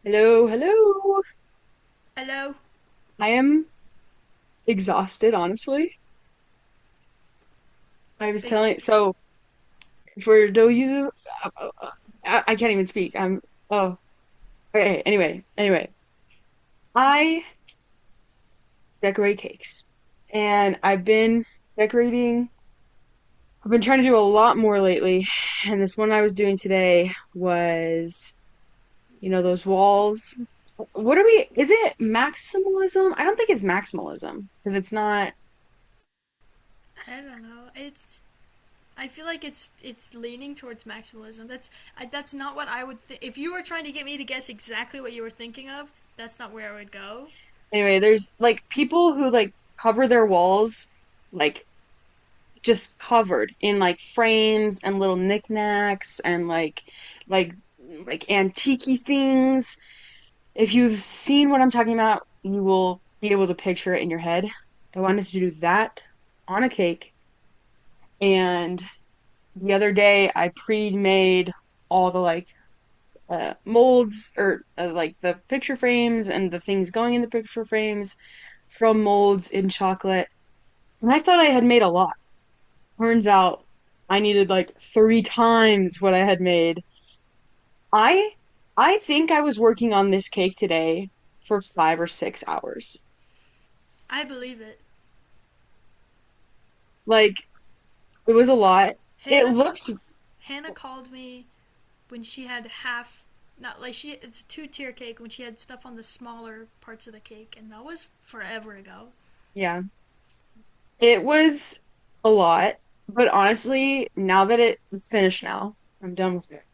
Hello, hello. Hello. I am exhausted, honestly. I was Big. telling, so for do you, I can't even speak. Oh, okay. Anyway, I decorate cakes, and decorating. I've been trying to do a lot more lately, and this one I was doing today was, those walls. What are we? Is it maximalism? I don't think it's maximalism because it's not. I don't know. I feel like it's leaning towards maximalism. That's not what I would think. If you were trying to get me to guess exactly what you were thinking of, that's not where I would go. Anyway, there's like people who like cover their walls like just covered in like frames and little knickknacks and like like antique things. If you've seen what I'm talking about, you will be able to picture it in your head. I wanted to do that on a cake, and the other day I pre-made all the like molds or like the picture frames and the things going in the picture frames from molds in chocolate. And I thought I had made a lot. Turns out I needed like three times what I had made. I I think I was working on this cake today for 5 or 6 hours. I believe it. Like it was a lot. It Hannah looks Hannah called me when she had half. Not like she. It's a two-tier cake when she had stuff on the smaller parts of the cake, and that was forever ago. yeah. It was a lot, but honestly, now that it's finished now, I'm done with it.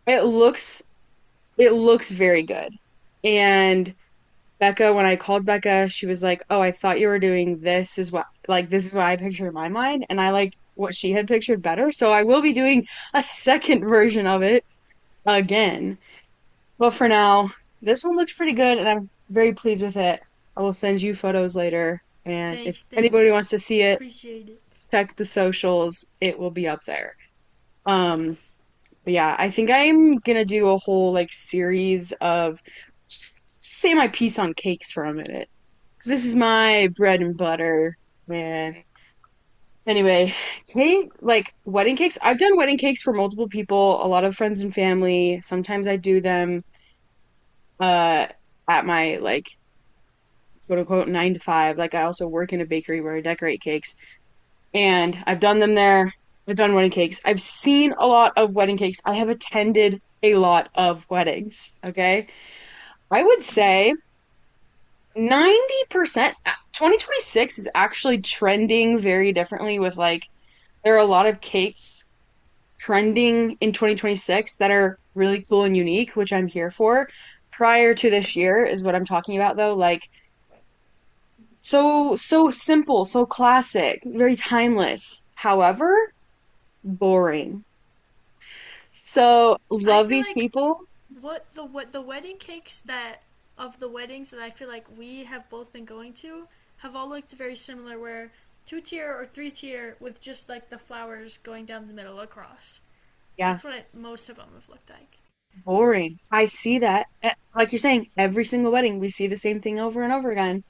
It looks it looks very good. And Becca, when I called Becca, she was like, "Oh, I thought you were doing this is what I pictured in my mind," and I liked what she had pictured better. So I will be doing a second version of it again. But for now, this one looks pretty good, and I'm very pleased with it. I will send you photos later, and if Thanks, anybody thanks. wants to see it, Appreciate it. check the socials. It will be up there. Um, but yeah, I think I'm gonna do a whole like series of just say my piece on cakes for a minute. Because this is my bread and butter, man. Anyway, cake, like wedding cakes. I've done wedding cakes for multiple people, a lot of friends and family. Sometimes I do them uh at my like quote unquote 9 to 5. Like I also work in a bakery where I decorate cakes. And I've done them there. I've done wedding cakes. I've seen a lot of wedding cakes. I have attended a lot of weddings, okay? I would say 90%, 2026 is actually trending very differently with like there are a lot of cakes trending in 2026 that are really cool and unique, which I'm here for. Prior to this year is what I'm talking about though, like so simple, so classic, very timeless. However, boring. So I love feel these like people. what the wedding cakes that of the weddings that I feel like we have both been going to have all looked very similar where two-tier or three-tier with just like the flowers going down the middle across. Yeah, That's what most of them have looked like. boring. I see that. Like you're saying, every single wedding, we see the same thing over and over again,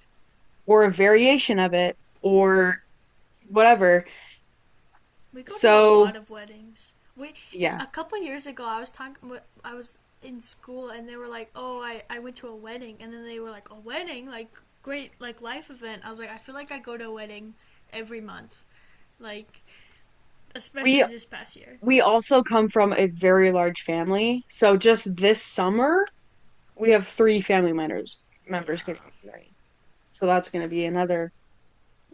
or a variation of it, or whatever. We go to a So, lot of weddings. We yeah. A couple years ago I was talking I was in school and they were like, "Oh, I went to a wedding." And then they were like, "A wedding? Like great like life event." I was like, "I feel like I go to a wedding every month." Like We especially this past year. we also come from a very large family. So just this summer, we have three family members getting Yeah. married. So that's going to be another.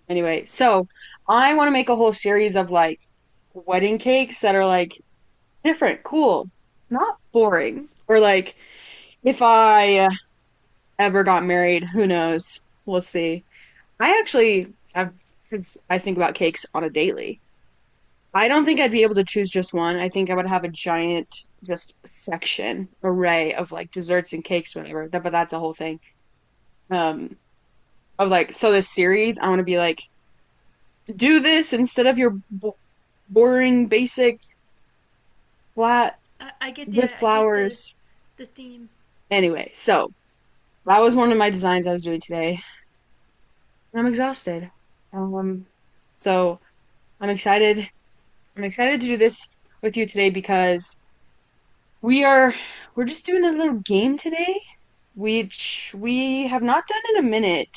Anyway, so I want to make a whole series of like wedding cakes that are like different, cool, not boring. Or like if I ever got married, who knows? We'll see. I actually have, because I think about cakes on a daily. I don't think I'd be able to choose just one. I think I would have a giant, just section array of like desserts and cakes, whatever. But that's a whole thing. Um, of like, so this series, I want to be like, do this instead of your boring, basic, flat I get with I get flowers. the theme. Anyway, so that was one of my designs I was doing today. And I'm exhausted. Um, so I'm excited. I'm excited to do this with you today because we are we're just doing a little game today, which we have not done in a minute.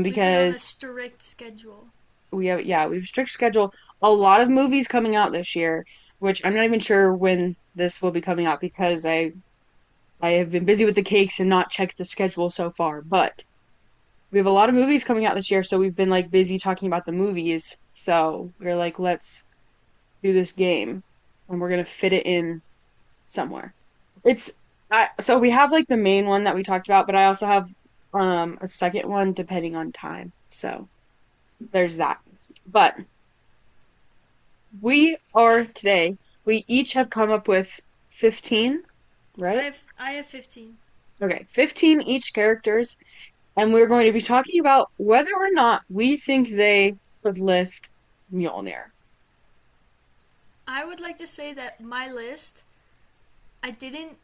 We've been on a Because strict schedule. we have a strict schedule. A lot of movies coming out this year, which I'm not even sure when this will be coming out because I have been busy with the cakes and not checked the schedule so far. But we have a lot of movies coming out this year, so we've been like busy talking about the movies. So we're like, let's do this game, and we're gonna fit it in somewhere. It's so we have like the main one that we talked about, but I also have a second one depending on time. So there's that. But we each have come up with 15, right? I have 15. Okay, 15 each characters, and we're going to be talking about whether or not we think they could lift Mjolnir. I would like to say that my list, I didn't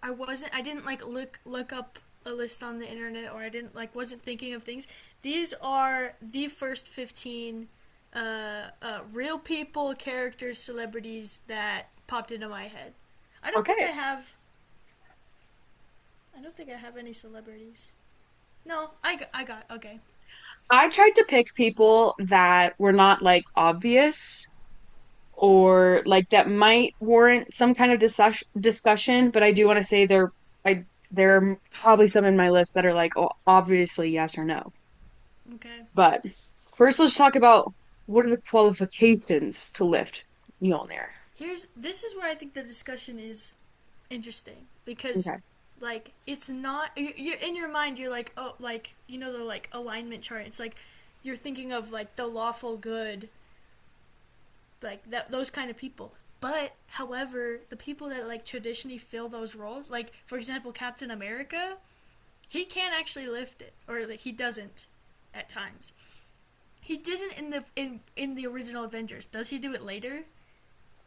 I didn't like look up a list on the internet, or I didn't like wasn't thinking of things. These are the first 15 real people, characters, celebrities that popped into my head. I don't think I Okay. have I don't think I have any celebrities. No, I got okay. I tried to pick people that were not like obvious or like that might warrant some kind of discussion, but I do want to say there are probably some in my list that are like obviously yes or no. Okay. But first, let's talk about what are the qualifications to lift Mjolnir. This is where I think the discussion is interesting because Okay. like it's not you're in your mind you're like, oh, like you know the like alignment chart, it's like you're thinking of like the lawful good, like that those kind of people. But however, the people that like traditionally fill those roles, like for example Captain America, he can't actually lift it, or like he doesn't at times. He didn't in the original Avengers. Does he do it later?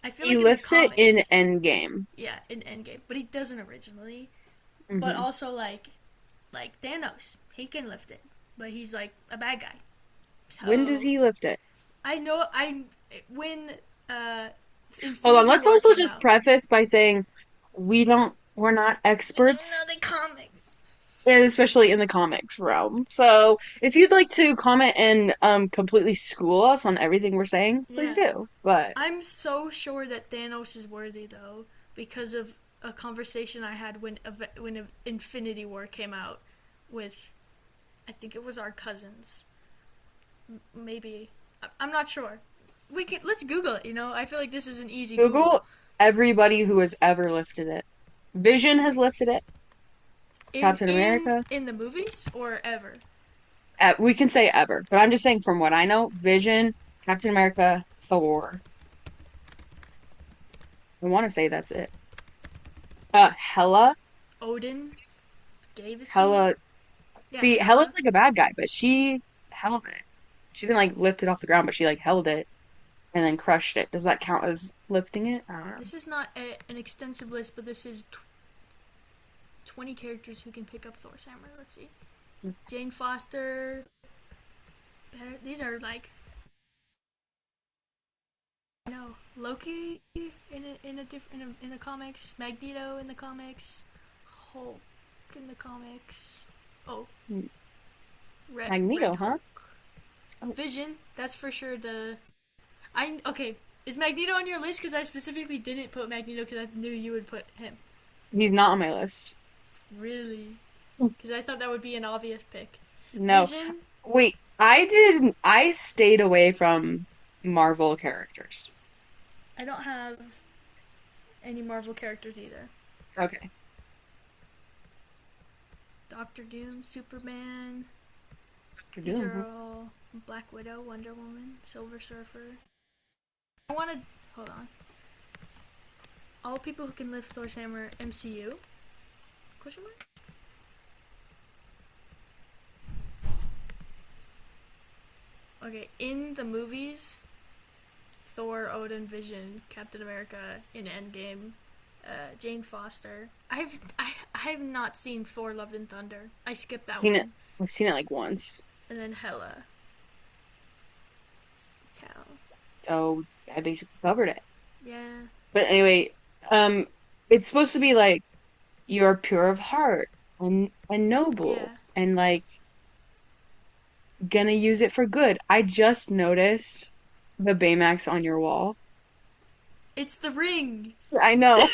I feel He like in the lifts it in comics, Endgame. yeah, in Endgame, but he doesn't originally. But Hmm. also like Thanos, he can lift it, but he's like a bad guy. When does So he lift it? I know I when uh Hold on, Infinity let's War also came just out. preface by saying we're not We don't know experts, the comics. especially in the comics realm. So if you'd like to comment and completely school us on everything we're saying, please Yeah, do. But I'm so sure that Thanos is worthy though because of a conversation I had when Infinity War came out with, I think it was our cousins. Maybe I'm not sure. We can let's Google it. I feel like this is an easy Google. Google everybody who has ever lifted it. Vision has lifted it. In Captain in America. in the movies or ever. We can say ever, but I'm just saying from what I know, Vision, Captain America, Thor. I want to say that's it. Hela. Odin gave it to him. Hela. Yeah, See, Hela's Hela. like a bad guy, but she held it. She didn't like lift it off the ground, but she like held it and then crushed it. Does that count as lifting it? I don't know. This is not an extensive list, but this is 20 characters who can pick up Thor's hammer. Let's see. Jane Foster. These are like no Loki in the comics, Magneto in the comics, Hulk in the comics. Oh, Red Magneto, huh? Hulk. Oh, Vision. That's for sure. I okay. Is Magneto on your list? Because I specifically didn't put Magneto because I knew you would put him. he's not on my list. Really? Because I thought that would be an obvious pick. No. Vision. Wait, I didn't. I stayed away from Marvel characters. I don't have any Marvel characters either. Okay. Doctor Doom, Superman. You're These doing, are huh? all Black Widow, Wonder Woman, Silver Surfer. I want to hold on. All people who can lift Thor's hammer, MCU? Question mark. Okay, in the movies, Thor, Odin, Vision, Captain America in Endgame, Jane Foster. I have not seen Thor: Love and Thunder. I skipped I've that seen it. one. I've seen it like once. And then Hella. Tell. So I basically covered it. Yeah. But anyway, um, it's supposed to be like you're pure of heart and noble Yeah. and like gonna use it for good. I just noticed the Baymax on your wall. It's the ring. I know.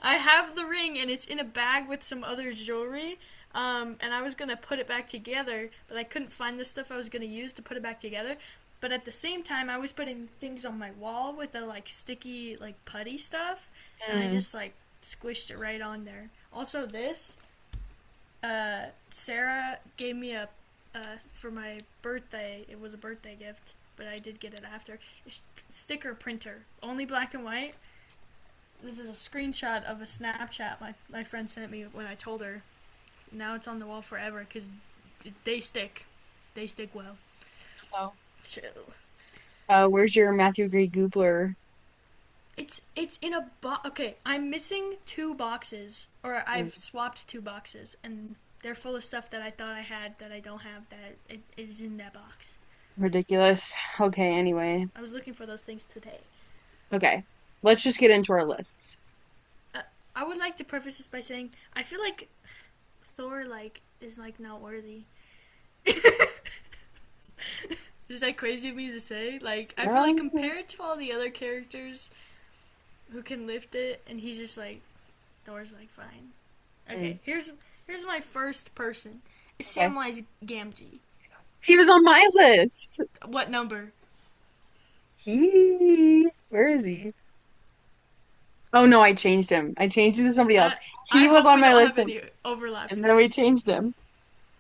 I have the ring and it's in a bag with some other jewelry. And I was gonna put it back together, but I couldn't find the stuff I was gonna use to put it back together. But at the same time, I was putting things on my wall with the like sticky, like putty stuff, and I Mm. just like squished it right on there. Also, this Sarah gave me a for my birthday. It was a birthday gift, but I did get it after. It's sticker printer, only black and white. This is a screenshot of a Snapchat my friend sent me when I told her. Now it's on the wall forever because they stick. They stick well. Oh. So Where's your Matthew Gray Goobler? it's in a box. Okay, I'm missing two boxes, or Mm. I've swapped two boxes, and they're full of stuff that I thought I had that I don't have. That it is in that box. Ridiculous. Okay, anyway. I was looking for those things today. Okay. Let's just get into our lists. Uh, I would like to preface this by saying I feel like Thor like is like not worthy. Is that crazy of me to say? Like, I feel like Um, compared to all the other characters who can lift it, and he's just like, Thor's like, fine. mm, Okay, here's my first person. It's okay. Samwise Gamgee. He was on my list. What number? Where is he? Oh no, I changed him. I changed him to somebody else. I He I was hope on we my don't have list any overlaps, and cause then we it's changed him.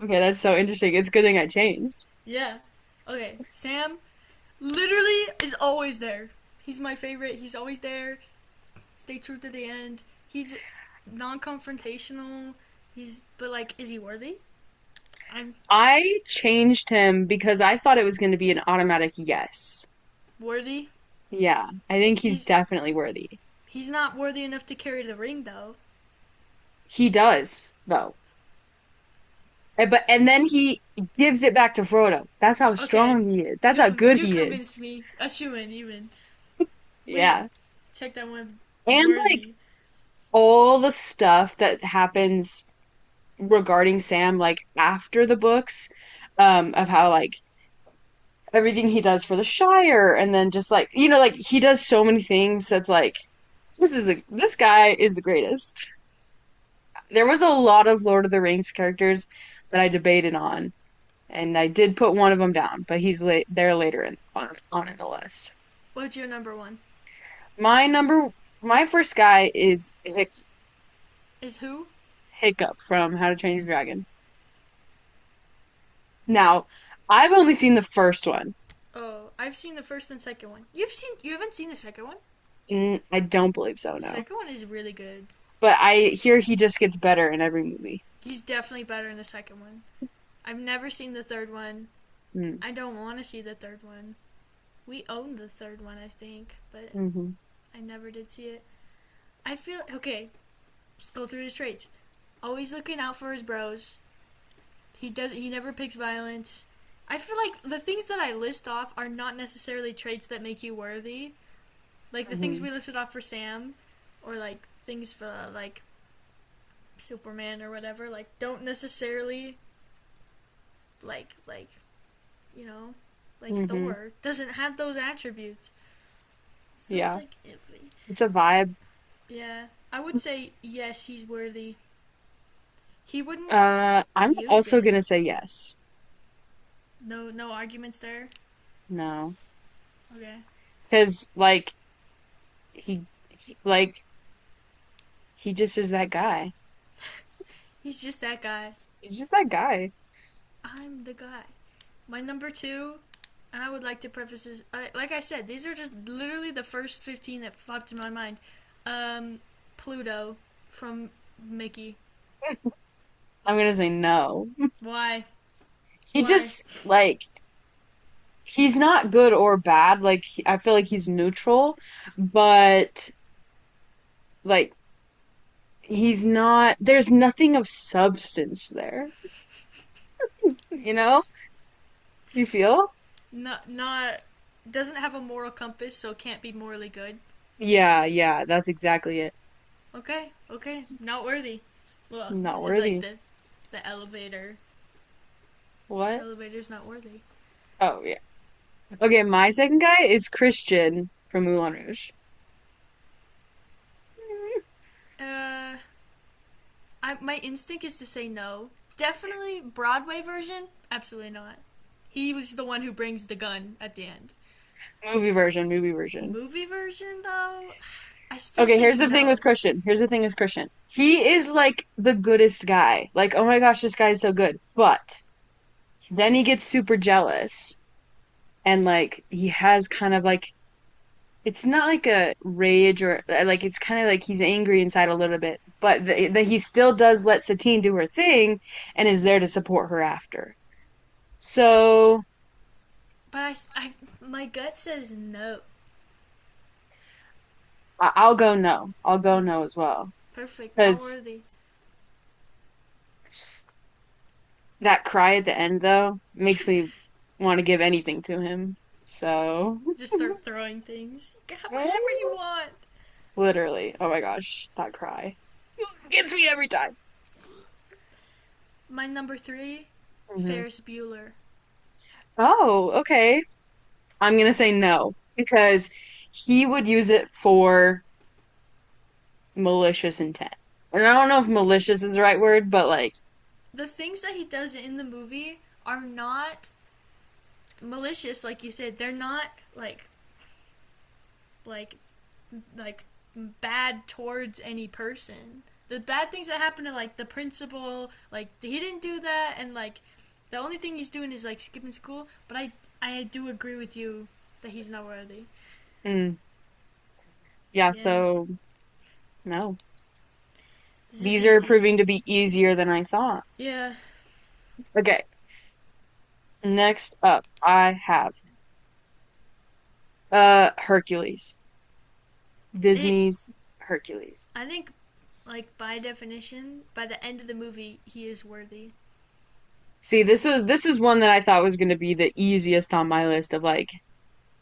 Okay, that's so interesting. It's a good thing I changed. yeah. Okay, Sam literally is always there. He's my favorite. He's always there. Stay true to the end. He's non-confrontational. He's but like, is he worthy? I'm I changed him because I thought it was going to be an automatic yes. worthy. Yeah, I think he's He's definitely worthy. he's not worthy enough to carry the ring though. He does, though. And then he gives it back to Frodo. That's how Okay, strong he is. That's how good you he is. convinced me. A shoe in even. Wait, Yeah. check that one. And like Worthy. all the stuff that happens regarding Sam, like after the books, of how like everything he does for the Shire, and then just like like he does so many things that's like this guy is the greatest. There was a lot of Lord of the Rings characters that I debated on, and I did put one of them down, but he's there later on in the list. What's your number one? My my first guy is Is who? Hiccup from How to Train Your Dragon. Now, I've only seen the first one. Oh, I've seen the first and second one. You haven't seen the second one? I don't believe so, The no. second one is really good. But I hear he just gets better in every movie. He's definitely better in the second one. I've never seen the third one. Mm. I don't want to see the third one. We own the third one, I think, but Hmm. I never did see it. I feel okay. Let's go through his traits. Always looking out for his bros. He never picks violence. I feel like the things that I list off are not necessarily traits that make you worthy. Like the things Hmm. we listed off for Sam, or like things for like Superman or whatever, like don't necessarily like you know, like Hmm. Thor doesn't have those attributes. So it's Yeah. like iffy. It's a vibe. Yeah. I would say yes, he's worthy. He wouldn't I'm use also it. gonna say yes. No arguments there. No. Okay. Because like like he just is that guy. He's just that guy. He's just that guy. I'm the guy. My number two, and I would like to preface this. Like I said, these are just literally the first 15 that popped in my mind. Pluto from Mickey. I'm gonna say no. Why? He Why? just like he's not good or bad. Like I feel like he's neutral, but Like he's not, there's nothing of substance there, you know? You feel? Not doesn't have a moral compass, so can't be morally good. Yeah, yeah, that's exactly it. Okay, okay, not worthy. Well, Not this is like worthy. the elevator. What? Elevator's not worthy. Oh, yeah. Okay, my second guy is Christian from Moulin Rouge. Uh, my instinct is to say no. Definitely Broadway version. Absolutely not. He was the one who brings the gun at the end. Movie version, movie version. Movie version though, I still Okay, think here's the thing with no. Christian. Here's the thing with Christian. He is like the goodest guy. Like, oh my gosh, this guy is so good. But then he gets super jealous and like he has kind of like it's not like a rage or like it's kind of like he's angry inside a little bit, but he still does let Satine do her thing and is there to support her after. So But my gut says no. I'll go no. I'll go no as well Perfect, not because worthy. that cry at the end though makes me want to give anything to him. So Just start throwing things. Whatever you want. literally, oh my gosh, that cry gets me every time. My number three, Hmm. Ferris Bueller. Oh, okay. I'm gonna say no because he would use it for malicious intent. And I don't know if malicious is the right word, but like, The things that he does in the movie are not malicious, like you said. They're not like like bad towards any person. The bad things that happen to like the principal, like he didn't do that, and like the only thing he's doing is like skipping school. But I do agree with you that he's not worthy. mm, yeah, Yeah, so no. this is These are easy. proving to be easier than I thought. Yeah, Okay, next up, I have Hercules. it. Disney's Hercules. I think like by definition, by the end of the movie, he is worthy. See, this is one that I thought was going to be the easiest on my list of like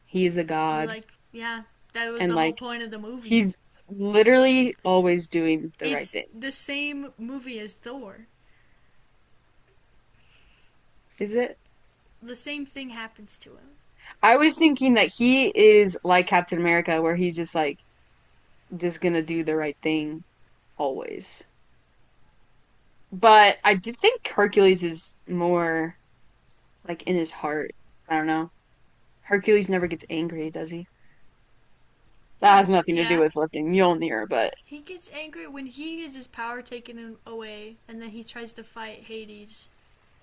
he's a You're god like, yeah, that was and the whole like point of the movie. he's literally always doing the right It's thing. the same movie as Thor. Is it? The same thing happens to him. I was thinking that he is like Captain America, where he's just like just gonna do the right thing always. But I did think Hercules is more like in his heart. I don't know. Hercules never gets angry, does he? That Yeah, has nothing to do yeah. with lifting Mjolnir, but He gets angry when he gets his power taken away, and then he tries to fight Hades,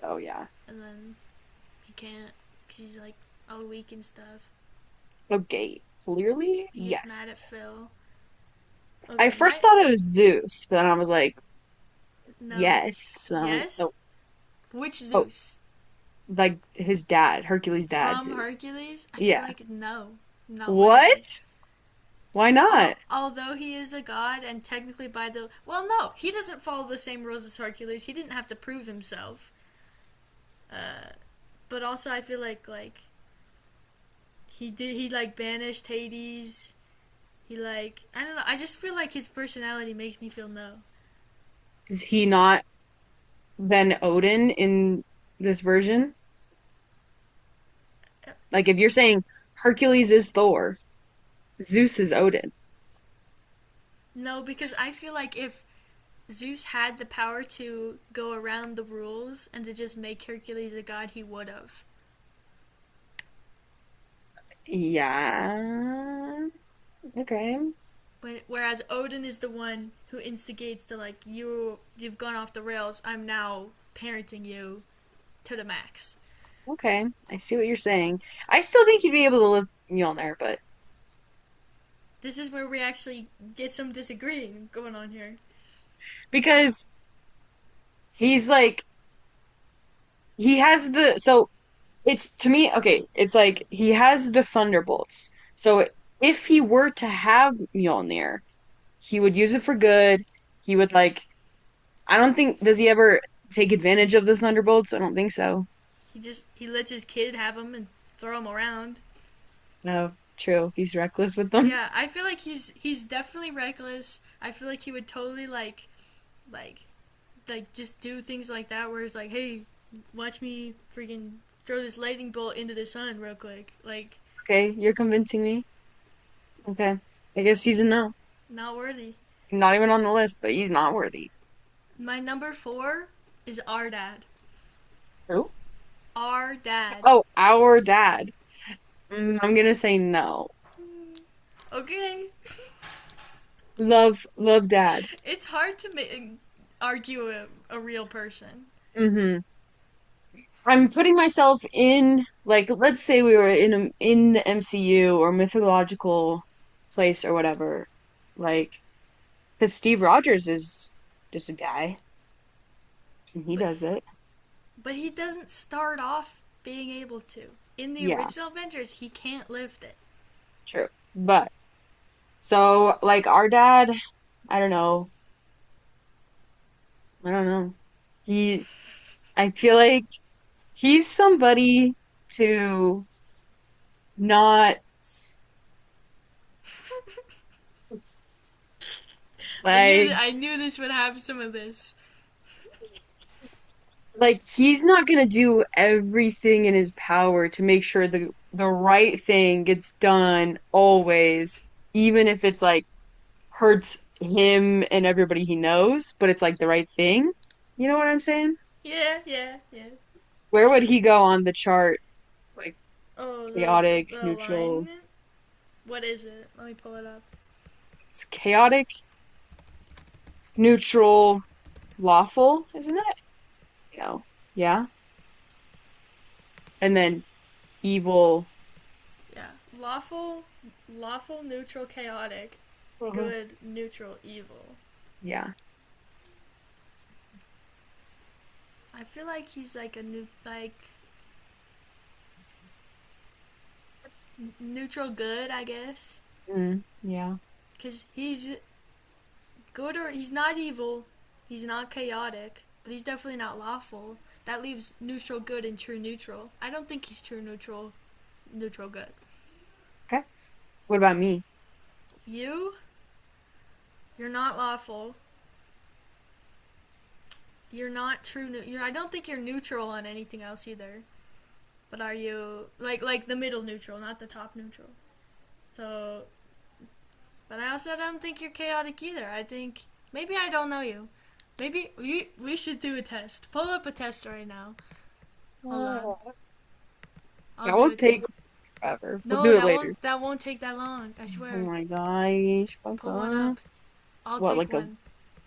oh yeah. and then he can't because he's like all weak and stuff. Okay, clearly, He gets yes. mad at Phil. I Okay, first thought it was Zeus, but then I was like, no, yes. So, yes. oh, Which oh, Zeus? like his dad, Hercules' dad, From Zeus. Hercules? I feel Yeah. like no, not worthy. What? Why not? Although he is a god, and technically by the well, no, he doesn't follow the same rules as Hercules. He didn't have to prove himself. But also, I feel like he did. He like banished Hades. He like I don't know. I just feel like his personality makes me feel no. Is he not then Odin in this version? Like if you're saying Hercules is Thor, Zeus is Odin. No, because I feel like if Zeus had the power to go around the rules and to just make Hercules a god, he would have. Yeah. Okay. Whereas Odin is the one who instigates to like you've gone off the rails. I'm now parenting you to the max. Okay. I see what you're saying. I still think he'd be able to lift Mjolnir, but This is where we actually get some disagreeing going on here. because he's like he has the so it's to me okay, it's like he has the thunderbolts. So if he were to have Mjolnir, he would use it for good. He would like I don't think does he ever take advantage of the thunderbolts? I don't think so. He lets his kid have them and throw them around. No, true. He's reckless with them. Yeah, I feel like he's definitely reckless. I feel like he would totally like just do things like that where it's like, hey, watch me freaking throw this lightning bolt into the sun real quick. Like, Okay, you're convincing me. Okay. I guess he's a no. not worthy. Not even on the list, but he's not worthy. My number four is our dad. Who? Our dad. Oh, our dad. I'm gonna say no. Okay. Love dad. It's hard to argue a real person. hmm I'm putting myself in, like, let's say we were in the MCU or mythological place or whatever. Like, because Steve Rogers is just a guy and he But does it. but he doesn't start off being able to. In the Yeah, original Avengers, he can't lift it. true. But so like our dad, I don't know. I don't know. He I feel like he's somebody to not like I knew this would have some of this. he's not gonna do everything in his power to make sure the right thing gets done always, even if it's like hurts him and everybody he knows, but it's like the right thing. You know what I'm saying? Yeah, yeah, yeah. Where would he go on the chart? Like Oh, chaotic, the neutral. alignment. What is it? Let me pull it up. It's chaotic, neutral, lawful, isn't it? No. Yeah. And then evil. Yeah, lawful, neutral, chaotic, Mhm. good, neutral, evil. Yeah. I feel like he's like a new neutral good, I guess, Yeah. because he's good or he's not evil, he's not chaotic, but he's definitely not lawful. That leaves neutral good and true neutral. I don't think he's true neutral, neutral good. Okay. What about me? You, you're not lawful. You're not true. I don't think you're neutral on anything else either. But are you like the middle neutral, not the top neutral? So, but I also don't think you're chaotic either. I think maybe I don't know you. Maybe we should do a test. Pull up a test right now. Hold on. Oh. I'll That do will it then. take forever. We'll No, do it later. that won't take that long. I Oh swear. my gosh. Pull one Becca. up. I'll What, take like one.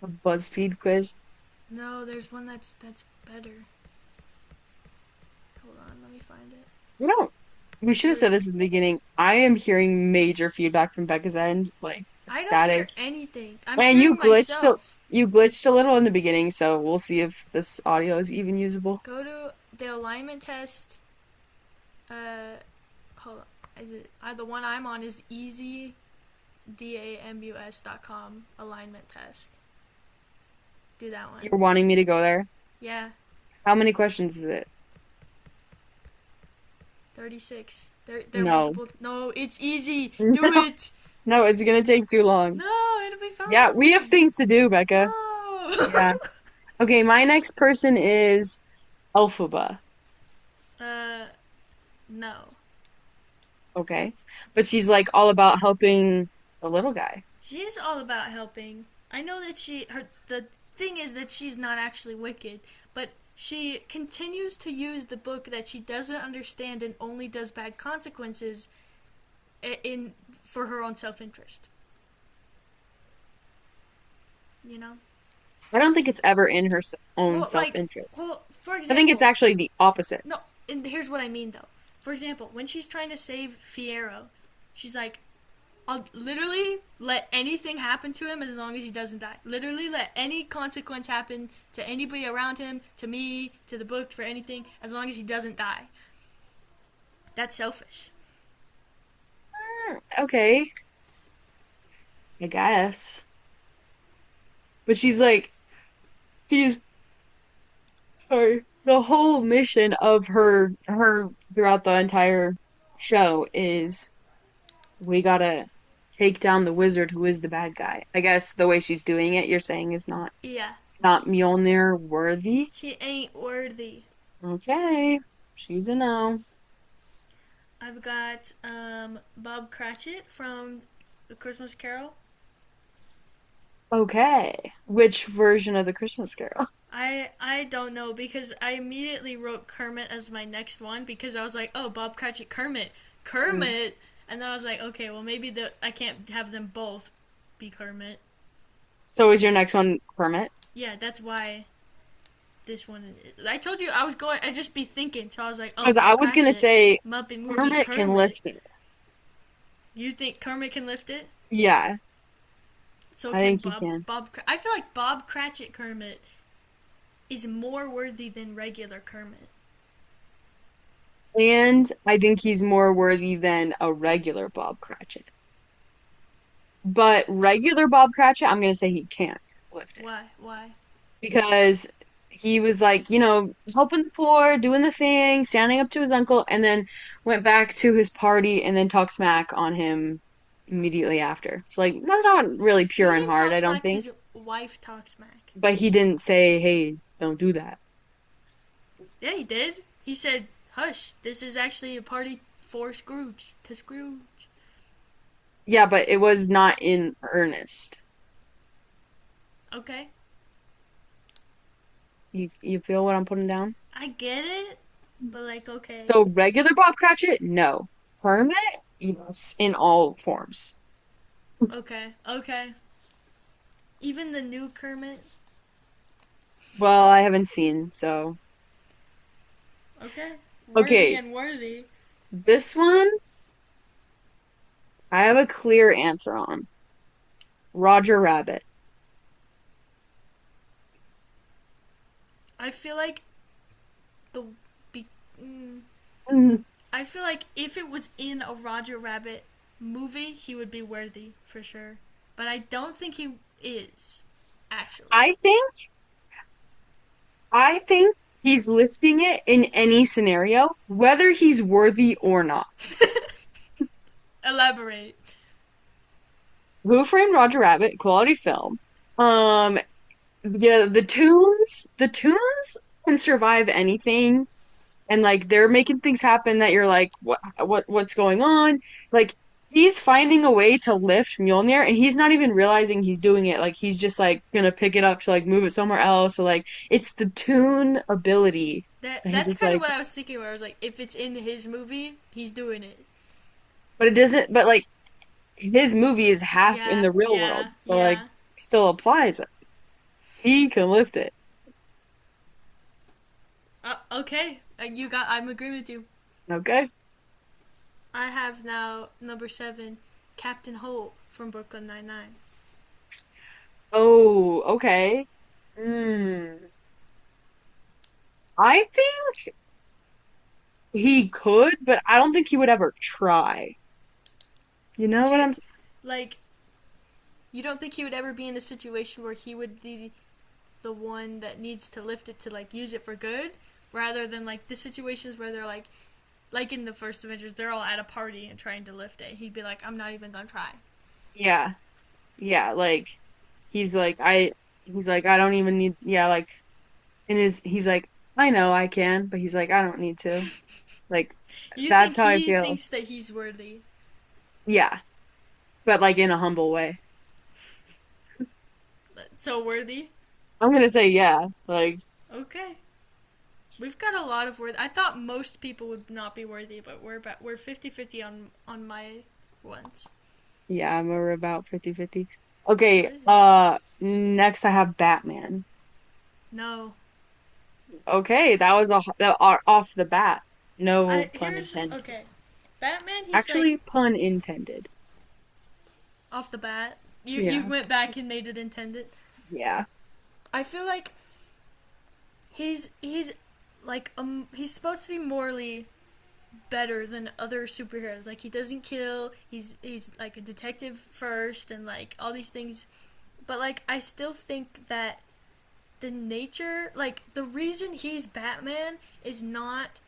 a BuzzFeed quiz? No, there's one that's better. Hold on, let me find it. We don't. We should have For said this at the beginning. I am hearing major feedback from Becca's end, like I don't hear static. anything. I'm And hearing myself. you glitched a little in the beginning, so we'll see if this audio is even usable. Go to the alignment test. Uh, hold on. Is it the one I'm on is easydamus.com alignment test. Do that one. You're wanting me to go there? Yeah, How many questions is it? 36. They're No. multiple. No, it's easy. Do No, it. no, it's gonna take too long. No, it'll be Yeah, we have fine. things to do, Becca. No. Yeah. Okay, my next person is Elphaba. uh, no. Okay. But she's like all about helping the little guy. She is all about helping. I know that the thing is that she's not actually wicked, but she continues to use the book that she doesn't understand and only does bad consequences in for her own self-interest. You know? I don't think it's ever in her own Well, self-interest. for I think it's example, actually the opposite. no, and here's what I mean though. For example, when she's trying to save Fierro, she's like, I'll literally let anything happen to him as long as he doesn't die. Literally let any consequence happen to anybody around him, to me, to the book, for anything, as long as he doesn't die. That's selfish. Okay, I guess. But she's sorry. The whole mission of her throughout the entire show is we gotta take down the wizard who is the bad guy. I guess the way she's doing it, you're saying is Yeah, not Mjolnir worthy. she ain't worthy. Okay, she's a no. I've got Bob Cratchit from The Christmas Carol. Okay, which version of the Christmas Carol? I don't know because I immediately wrote Kermit as my next one because I was like, oh, Bob Cratchit, Kermit, Mm. Kermit, and then I was like, okay, well maybe I can't have them both be Kermit. So is your next one Kermit? Yeah, that's why this one. I told you I was going. I just be thinking, so I was like, oh, Because I Bob was gonna Cratchit, say Muppet movie, Kermit can Kermit. lift it. You think Kermit can lift it? Yeah, So I can think he Bob. can. I feel like Bob Cratchit Kermit is more worthy than regular Kermit. And I think he's more worthy than a regular Bob Cratchit. But regular Bob Cratchit, I'm gonna say he can't lift it. Why? Why? Because he was like, helping the poor, doing the thing, standing up to his uncle, and then went back to his party and then talked smack on him immediately after. So like that's not really He pure in didn't heart, talk I don't smack. think. His wife talked smack. But he didn't say, "Hey, don't do that." Yeah, he did. He said, "Hush, this is actually a party for Scrooge to Scrooge." Yeah, but it was not in earnest. Okay, You feel what I'm putting down? I get it, but like, okay, So regular Bob Cratchit, no. Hermit, yes, in all forms. okay. Even the new Kermit. Well, I haven't seen, so Okay, worthy okay. and worthy. This one I have a clear answer on. Roger Rabbit. I feel like the be, mm, Mhm. I feel like if it was in a Roger Rabbit movie, he would be worthy for sure. But I don't think he is actually. I think I think he's lifting it in any scenario, whether he's worthy or not. Elaborate. Who Framed Roger Rabbit? Quality film. Um, yeah, the tunes can survive anything, and like they're making things happen that you're like, what's going on? Like he's finding a way to lift Mjolnir, and he's not even realizing he's doing it. Like he's just like gonna pick it up to like move it somewhere else. So like it's the tune ability that he That's just kind of like, what I was thinking. Where I was like, if it's in his movie, he's doing it. but it doesn't. But like his movie is half in Yeah, the real world, yeah, so like yeah. still applies. He can lift it. Okay, you got. I'm agreeing with you. Okay. I have now number 7, Captain Holt from Brooklyn Nine-Nine. Oh, okay. Hmm. I think he could, but I don't think he would ever try. You know Do what you I'm like? You don't think he would ever be in a situation where he would be the one that needs to lift it to like use it for good, rather than like the situations where they're like in the first Avengers, they're all at a party and trying to lift it. He'd be like, "I'm not even gonna try." Yeah. Yeah, like he's like I don't even need yeah, like in his he's like I know I can, but he's like I don't need to. Like You think that's how I he feel. thinks that he's worthy? Yeah, but like in a humble way. So worthy? I'm gonna say yeah. Like Okay. We've got a lot of worthy. I thought most people would not be worthy, but we're 50-50 on my ones. yeah, we're about 50-50. Okay, Crazy. next I have Batman. No. Okay, that was off the bat. No I pun here's intended. okay. Batman, he's like Actually, pun intended. off the bat. You Yeah. went back and made it intended. Yeah. I feel like he's like he's supposed to be morally better than other superheroes. Like he doesn't kill. He's like a detective first, and like all these things. but like I still think that the nature, like the reason he's Batman is not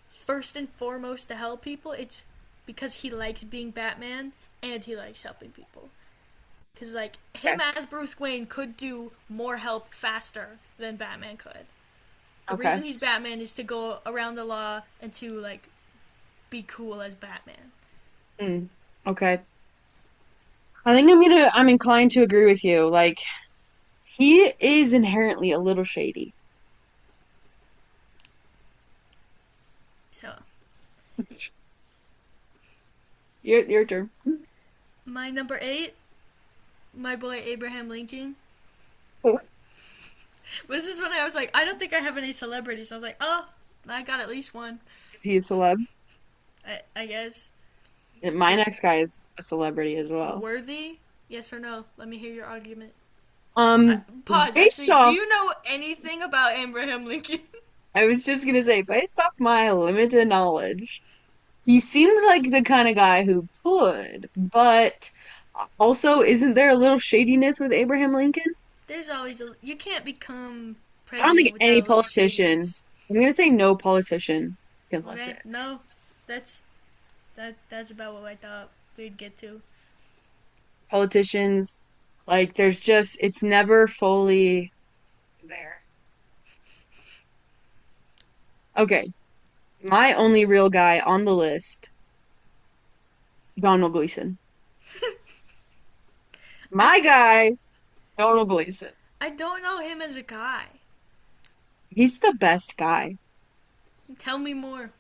first and foremost to help people. It's because he likes being Batman and he likes helping people. Because like him Okay. as Bruce Wayne could do more help faster than Batman could. The Okay. reason he's Batman is to go around the law and to like be cool as Batman. Mm. Okay. I think I'm inclined to agree with you. Like, he is inherently a little shady. So Your turn. my number 8, my boy Abraham Lincoln. This is when I was like, I don't think I have any celebrities. I was like, oh, I got at least one. Is he a celeb? I guess. And my next guy is a celebrity as well. Worthy? Yes or no? Let me hear your argument. Um, Pause. based Actually, do off, you know anything about Abraham Lincoln? I was just gonna say, based off my limited knowledge, he seems like the kind of guy who could, but also, isn't there a little shadiness with Abraham Lincoln? There's always a. You can't become I don't president think without any a little politician, shadiness. I'm gonna say no politician can lift Okay? it. No. That's that's about what I thought we'd get to. Politicians, like, it's never fully there. Okay, my only real guy on the list, Donald Gleason. I, My guy, Donald Gleason. I don't know him as a guy. He's the best guy. Tell me more.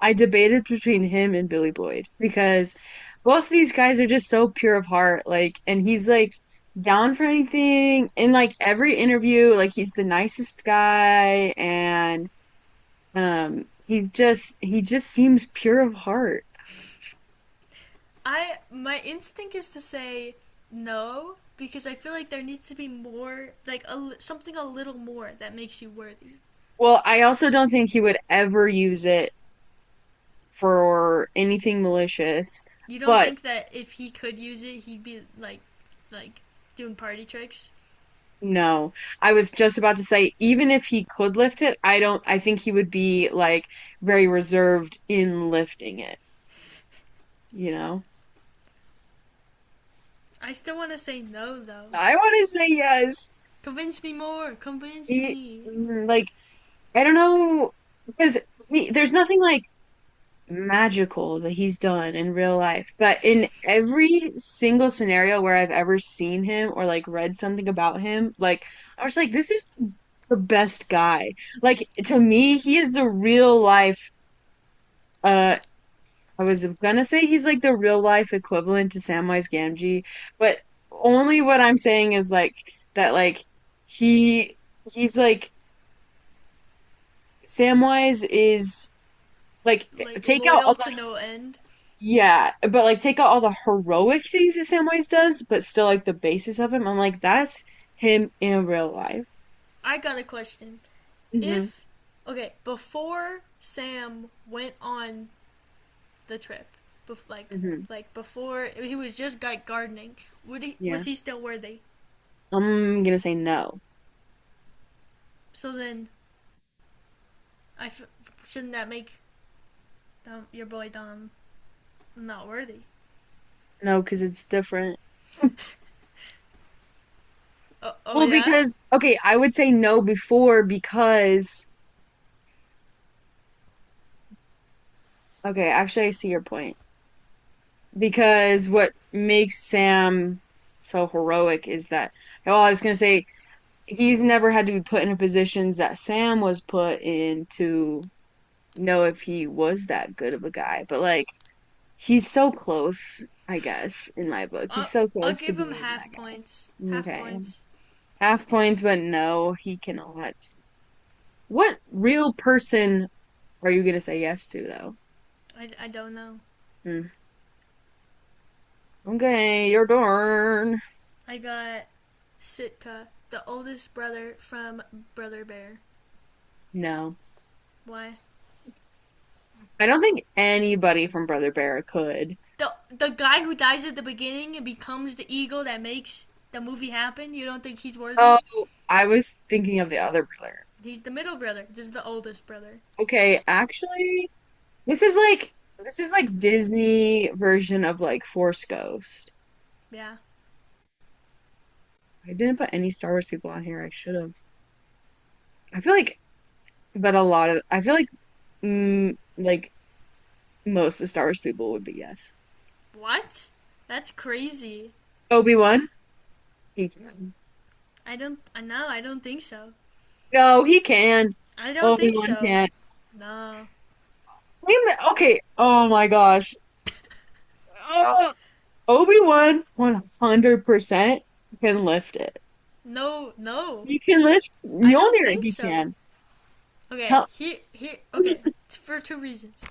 I debated between him and Billy Boyd because both these guys are just so pure of heart. Like, and he's like down for anything. In like every interview, like he's the nicest guy, and he just seems pure of heart. My instinct is to say no because I feel like there needs to be more, like something a little more that makes you worthy. Well, I also don't think he would ever use it for anything malicious. You don't But think that if he could use it, he'd be like doing party tricks? no, I was just about to say, even if he could lift it, I think he would be like very reserved in lifting it, you know? I still want to say no though. I want to say yes. Convince me more. Convince He, me. like, I don't know, because there's nothing like magical that he's done in real life, but in every single scenario where I've ever seen him or like read something about him, like, I was like, this is the best guy. Like, to me, he is the real life, uh, I was gonna say he's like the real life equivalent to Samwise Gamgee, but only what I'm saying is like that like he he's like Samwise is like Like take out loyal all the to no end. yeah, but like take out all the heroic things that Samwise does, but still like the basis of him. I'm like that's him in real life. I got a question. Hmm. If okay, before Sam went on the trip, Hmm. like before he was just like gardening, would he Yeah. was he still worthy? I'm gonna say no. So then, shouldn't that make your boy Dom not worthy? No, because it's different. Oh Well, yeah. because okay, I would say no before because okay, actually I see your point. Because what makes Sam so heroic is that well, I was gonna say he's never had to be put in a positions that Sam was put in to know if he was that good of a guy. But like he's so close, I guess, in my book. He's so I'll close to give him being half that points. guy. Half Okay. points. Half points, but no, he cannot. What real person are you gonna say yes to though? I don't know. Hmm. Okay, your turn. I got Sitka, the oldest brother from Brother Bear. No. Why? I don't think anybody from Brother Bear could. The guy who dies at the beginning and becomes the eagle that makes the movie happened? You don't think he's Oh, worthy? I was thinking of the other brother. He's the middle brother. This is the oldest brother. Okay, actually, this is like Disney version of like Force Ghost. Yeah. I didn't put any Star Wars people on here. I should have. I feel like, but I feel like most of the Star Wars people would be yes. What? That's crazy. Obi-Wan? He can. I don't. No, I don't think so. No, he can. I don't think Obi-Wan so. can't. No. Wait a minute. Okay. Oh my gosh. Oh, Obi-Wan 100% can lift it. No. No. He can lift I don't Mjolnir. think He so. can. Okay. Tell He. Okay. For two reasons.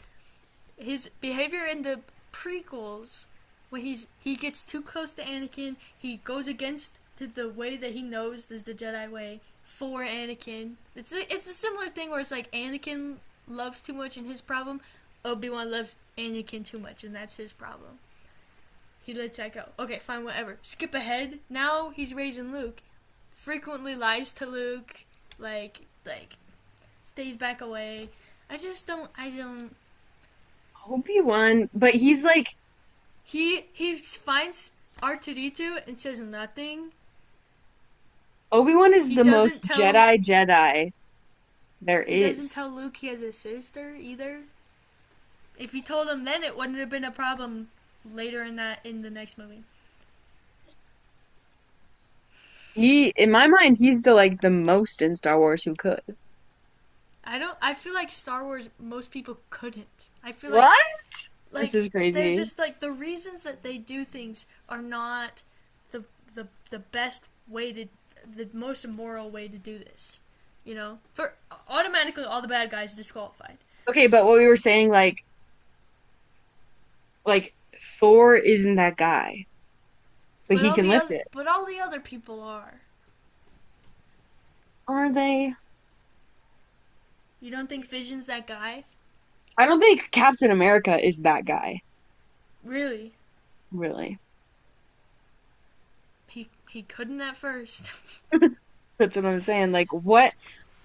His behavior in the prequels, when he gets too close to Anakin, he goes against the way that he knows is the Jedi way for Anakin. It's a similar thing where it's like Anakin loves too much and his problem. Obi-Wan loves Anakin too much and that's his problem. He lets that go. Okay, fine, whatever. Skip ahead. Now he's raising Luke. Frequently lies to Luke, like stays back away. I don't. Obi-Wan, but he's like He finds R2D2 and says nothing. Obi-Wan is He the doesn't most tell Jedi there he doesn't is. tell Luke he has a sister either. If he told him then, it wouldn't have been a problem later in the next movie. In my mind, he's the most in Star Wars who could. I don't. I feel like Star Wars. Most people couldn't. I feel What? This like is they're crazy. just like the reasons that they do things are not the best way to the most immoral way to do this. You know, for automatically all the bad guys disqualified. Okay, but what we were saying, like Thor isn't that guy, but he can lift it. But all the other people are. Are they? You don't think Vision's that guy? I don't think Captain America is that guy, Really? really. He couldn't at first. That's what I'm saying. Like, what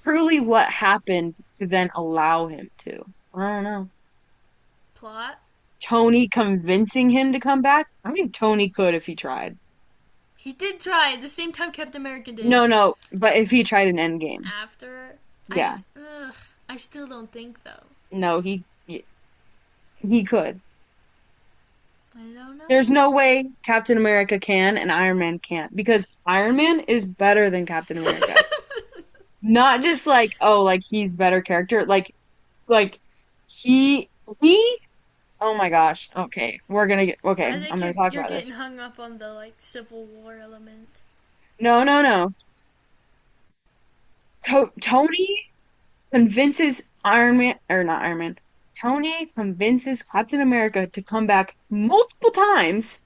happened to then allow him to? I don't know. Plot. Tony convincing him to come back? I think Tony could if he tried. He did try at the same time Captain America did. No, no, but if he tried an Endgame, After, I yeah, just I still don't think though. no, he could. I don't There's know. no way Captain America can and Iron Man can't because Iron Man is better than Captain America. Not just like, oh, like he's better character, like he he. Oh my gosh. Okay, I I'm think gonna talk you're about getting this. hung up on the like Civil War element. No, no, no. Tony convinces Iron Man, or not Iron Man. Tony convinces Captain America to come back multiple times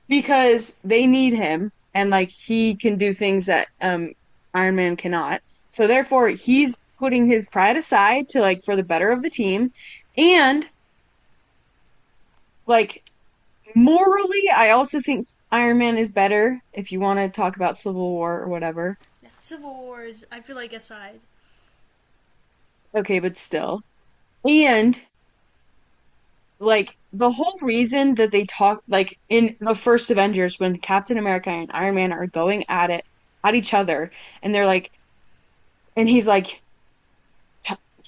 because they need him and like he can do things that Iron Man cannot. So therefore he's putting his pride aside to like for the better of the team and like morally I also think Iron Man is better if you want to talk about Civil War or whatever. Yeah, Civil War is I feel like aside. Okay, but still. And like the whole reason that they talk like in the first Avengers when Captain America and Iron Man are going at each other and they're like and he's like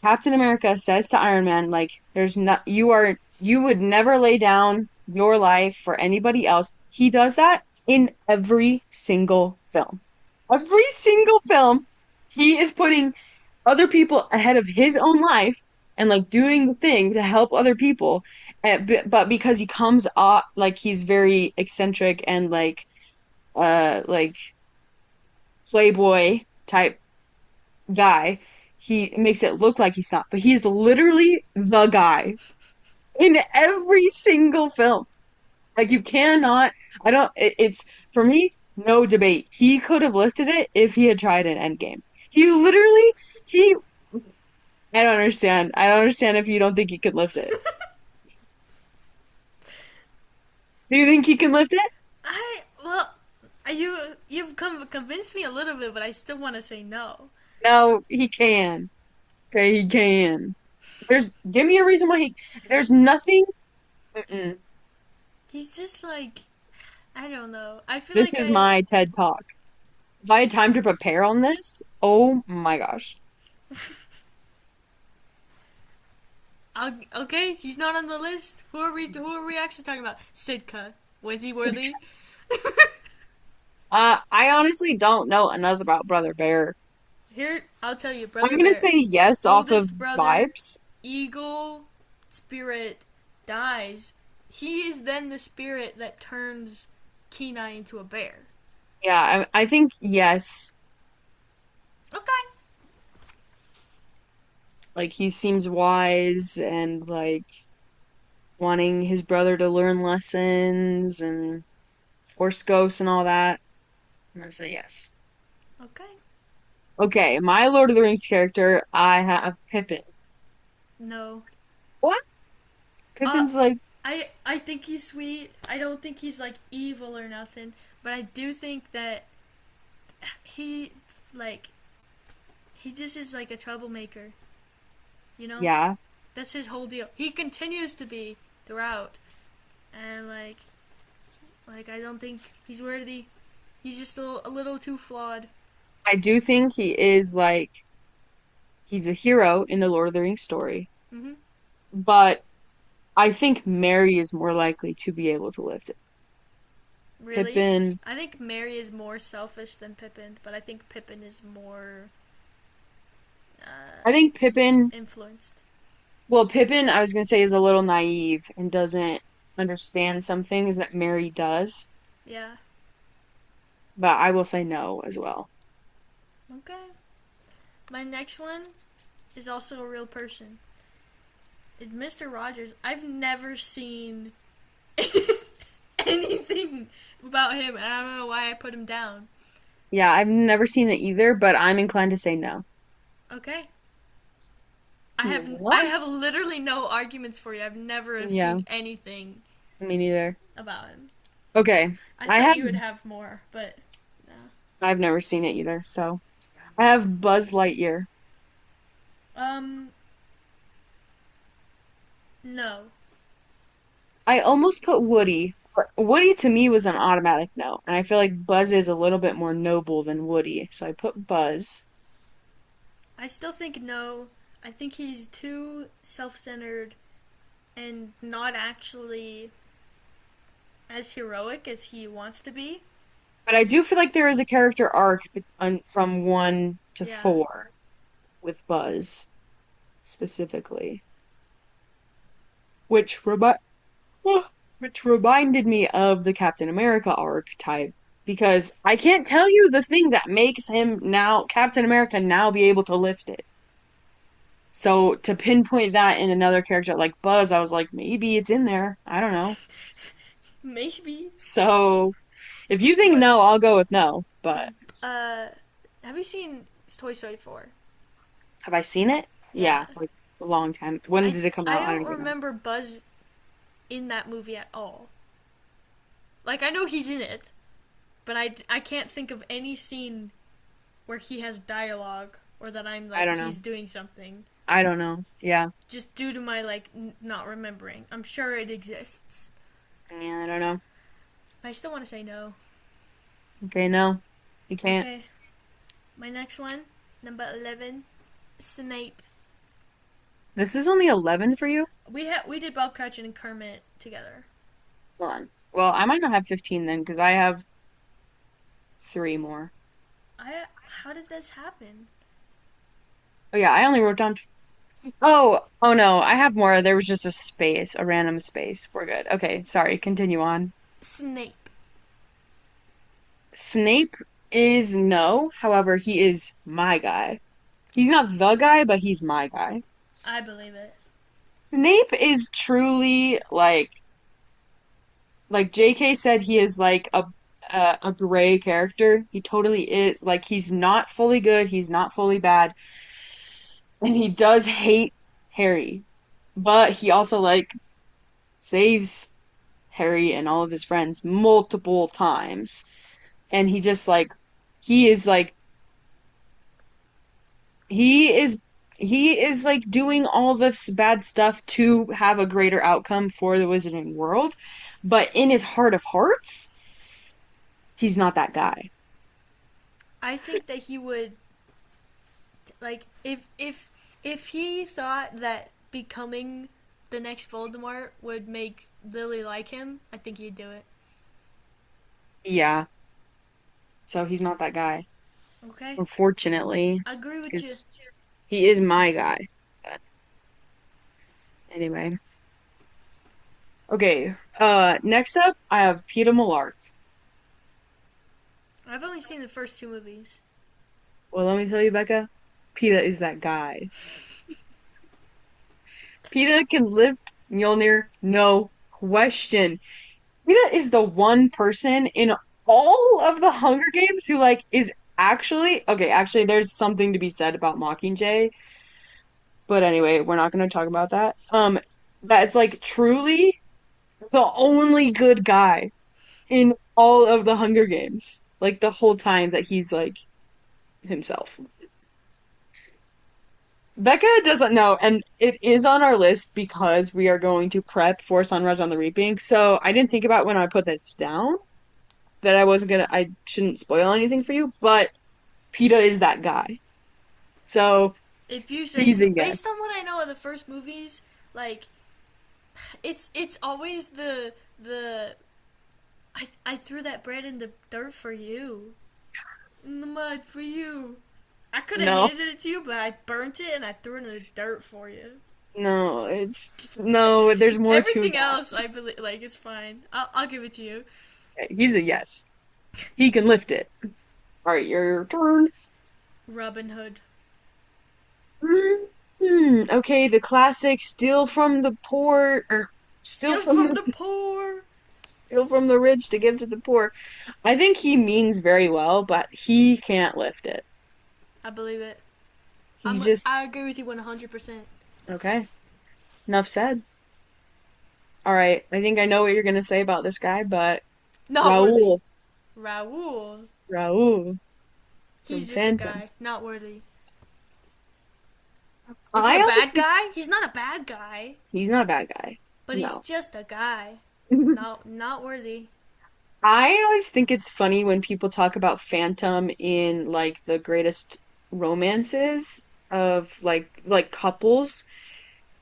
Captain America says to Iron Man like there's not you would never lay down your life for anybody else. He does that in every single film. Every single film he is putting other people ahead of his own life and like doing the thing to help other people. But because he comes off like he's very eccentric and like playboy type guy, he makes it look like he's not. But he's literally the guy in every single film. Like you cannot. I don't. It's for me no debate. He could have lifted it if he had tried an Endgame. He literally he I don't understand. I don't understand if you don't think he could lift it. Do you think he can lift it? I well You've convinced me a little bit, but I still want to say no. No, he can. Okay, he can. Give me a reason why there's nothing. Mm-mm. He's just like, I don't know. I feel This like is my TED Talk. If I had time to prepare on this, oh my gosh. Okay, he's not on the list. Who are we? Who are we actually talking about? Sitka. Was he worthy? I honestly don't know enough about Brother Bear. Here, I'll tell you, I'm Brother gonna Bear, say yes off of oldest brother, vibes. eagle spirit dies. He is then the spirit that turns Kenai into a bear. Yeah, I think yes. Okay. Like he seems wise and like wanting his brother to learn lessons and force ghosts and all that. I'm gonna say yes. Okay. Okay, my Lord of the Rings character, I have Pippin. No. What? Uh, Pippin's like, I think he's sweet. I don't think he's like evil or nothing, but I do think that he like he just is like a troublemaker. You know, yeah, that's his whole deal. He continues to be throughout, and like I don't think he's worthy. He's just a little too flawed. I do think he is like he's a hero in the Lord of the Rings story, Hmm. but I think Mary is more likely to be able to lift it. Really, Pippin, I think Mary is more selfish than Pippin, but I think Pippin is more I think Pippin, influenced. well, Pippin, I was gonna say is a little naive and doesn't understand some things that Mary does, Yeah. but I will say no as well. Okay. My next one is also a real person. It's Mr. Rogers. I've never seen anything about him, and I don't know why I put him down. Yeah, I've never seen it either, but I'm inclined to say no. Okay. I What? have literally no arguments for you. I've never have Yeah, seen anything me neither. about him. Okay, I I thought have you would have more, but no. I've never seen it either, so I have Buzz Lightyear. Um, no. I almost put Woody, but Woody to me was an automatic no, and I feel like Buzz is a little bit more noble than Woody, so I put Buzz. I still think no. I think he's too self-centered and not actually as heroic as he wants to be. But I do feel like there is a character arc from one to Yeah. four with Buzz specifically, which remi- which reminded me of the Captain America archetype because I can't tell you the thing that makes him now Captain America now be able to lift it. So to pinpoint that in another character like Buzz, I was like, maybe it's in there. I don't know. Maybe. So if you think But no, I'll go with no. is But have you seen Toy Story 4? have I seen it? Yeah. Yeah, like a long time. When did it come I out? I don't don't even know. remember Buzz in that movie at all. Like I know he's in it, but I can't think of any scene where he has dialogue or that I'm I like don't know. he's doing something I don't know. Yeah. just due to my like not remembering. I'm sure it exists. Yeah, I don't know. But I still want to say no. Okay, no. You can't. Okay. My next one, number 11, Snape. This is only 11 for you? We did Bob Cratchit and Kermit together. Hold on. Well, I might not have 15 then because I have three more. I How did this happen? Oh yeah, I only wrote down. Oh no, I have more. There was just a space, a random space. We're good. Okay, sorry. Continue on. Snape. Snape is no, however, he is my guy. He's not the guy, but he's my guy. I believe it. Snape is truly like JK said he is like a gray character. He totally is. Like he's not fully good, he's not fully bad, and he does hate Harry. But he also like saves Harry and all of his friends multiple times. and he just he is like he is he is like doing all this bad stuff to have a greater outcome for the wizarding world, but in his heart of hearts, he's not that guy. I think that he would like if he thought that becoming the next Voldemort would make Lily like him, I think he'd do it. Yeah, so he's not that guy, Okay, unfortunately, I agree with you. because he is my guy. But anyway, okay. Next up, I have Peter Millark. I've only seen the first two movies. Well, let me tell you, Becca, Peter is that guy. Peter can lift Mjolnir, no question. Peeta is the one person in all of the Hunger Games who is actually okay, actually there's something to be said about Mockingjay, but anyway, we're not going to talk about that. That's like truly the only good guy in all of the Hunger Games. Like the whole time that he's like himself. Becca doesn't know, and it is on our list because we are going to prep for Sunrise on the Reaping. So I didn't think about when I put this down that I shouldn't spoil anything for you, but PETA is that guy. So If you say he's so. a Based on yes. what I know of the first movies, like it's always the I threw that bread in the dirt for you, in the mud for you. I could have No, handed it to you, but I burnt it and I threw it in the dirt for you. no, there's more to Everything that. else, I believe, like it's fine. I'll give it to you. Okay, he's a yes. He can lift it. All right, your turn. Robin Hood. Okay, the classic steal from the poor or steal Steal from from the the poor. steal from the rich to give to the poor. I think he means very well, but he can't lift it. I believe it. He just I agree with you 100%. okay. Enough said. All right, I think I know what you're gonna say about this guy, but Not worthy. Raul, Raoul. Raul from He's just a Phantom. guy. Not worthy. Is he a I always bad think guy? He's not a bad guy, he's not a bad guy. but he's No. just a guy. Not worthy. I always think it's funny when people talk about Phantom in like the greatest romances of couples,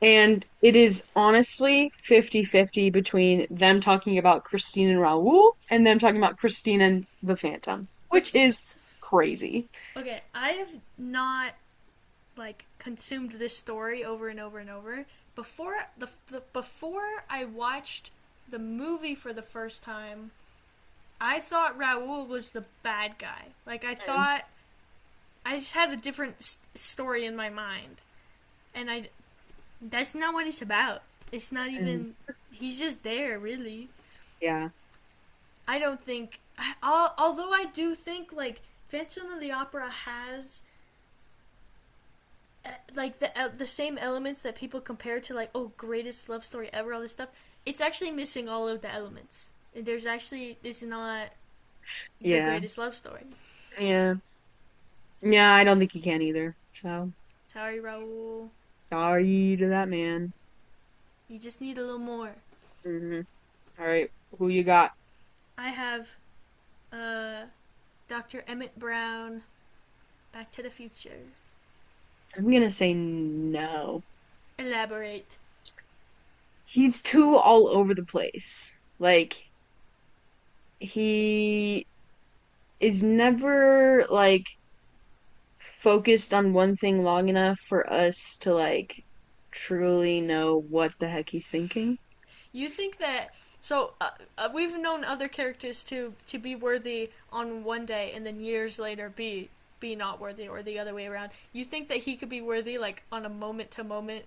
and it is honestly 50-50 between them talking about Christine and Raoul and them talking about Christine and the Phantom, The which is crazy. Okay, I have not like consumed this story over and over and over. Before I watched the movie for the first time, I thought Raoul was the bad guy. Like I Mm. thought I just had a different story in my mind. And I that's not what it's about. It's not Mm. even he's just there, really. Yeah. I don't think although I do think like Phantom of the Opera has like the same elements that people compare to like oh greatest love story ever all this stuff. It's actually missing all of the elements. There's actually it's not the Yeah. greatest love story. Yeah. Yeah, I don't think he can either. So, Sorry, Raul. sorry to that man. You just need a little more. All right, who you got? I have uh Dr. Emmett Brown, Back to the Future. I'm gonna say no. Elaborate. He's too all over the place. Like, he is never focused on one thing long enough for us to truly know what the heck he's thinking. You think that so we've known other characters to be worthy on one day and then years later be not worthy or the other way around. You think that he could be worthy like on a moment to moment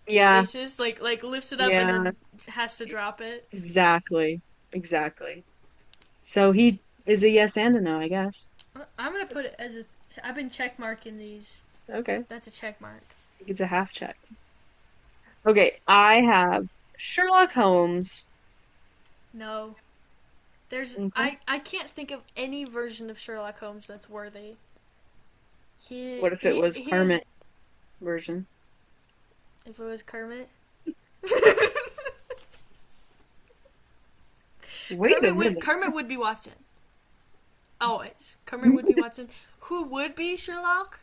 Yeah, basis, like lifts it up and yeah, then has to drop it? exactly. Exactly. So he is a yes and a no, I guess. I'm gonna put it as a. I've been check marking these. Okay. I That's a check mark. think it's a half check. Okay, I have Sherlock Holmes. No, I can't think of any version of Sherlock Holmes that's worthy. What if it was He is. Kermit version? If it was Kermit, Wait a minute. Kermit would be Watson. Always. Kermit would be Watson. Who would be Sherlock?